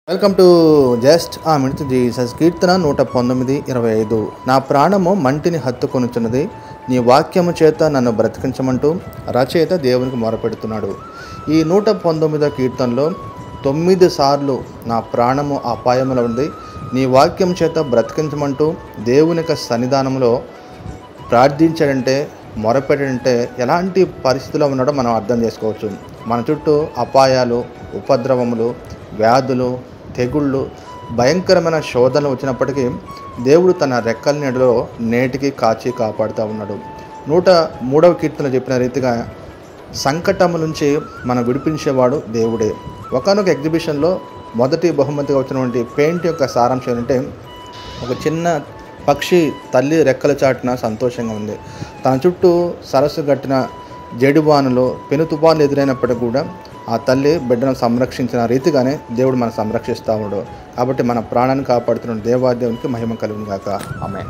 Welcome to just ఆ minute Jesus. కీర్తన 119:25. నా ప్రాణము మంటిని హత్తుకొనుచున్నది, నీ వాక్యము చేత నన్ను బ్రతికించమంటూ రచయిత దేవునికి మొరపెడుతున్నాడు. ఈ 119వ కీర్తనలో 9 సార్లు నా ప్రాణము అపాయములో ఉంది, నీ వాక్యం చేత బ్రతికించమంటూ దేవుని యొక్క సన్నిధానంలో ప్రార్థించాడంటే, మొరపెట్టాడంటే ఎలాంటి పరిస్థితిలో ఉన్నాడో మనం అర్థం చేసుకోవచ్చు. మన చుట్టూ అపాయాలు, ఉపద్రవములు, వ్యాధులు, తెగుళ్ళు, భయంకరమైన శోధనలు వచ్చినప్పటికీ దేవుడు తన రెక్కల నీడలో నేటికి కాచి కాపాడుతూ ఉన్నాడు. 103వ కీర్తనలో చెప్పిన రీతిగా సంకటము నుంచి మనం విడిపించేవాడు దేవుడే. ఒకానొక ఎగ్జిబిషన్లో మొదటి బహుమతిగా వచ్చినటువంటి పెయింట్ యొక్క సారాంశం ఏంటంటే, ఒక చిన్న పక్షి తల్లి రెక్కల చాటున సంతోషంగా ఉంది. తన చుట్టూ సరస్సు గట్టిన జడివానలు, పెను తుఫాన్లు ఎదురైనప్పటికీ కూడా ఆ తల్లి బిడ్డను సంరక్షించిన రీతిగానే దేవుడు మనం సంరక్షిస్తూ ఉన్నాడు. కాబట్టి మన ప్రాణాన్ని కాపాడుతున్న దేవాదేవునికి మహిమ కలుగును గాక. ఆమేన్.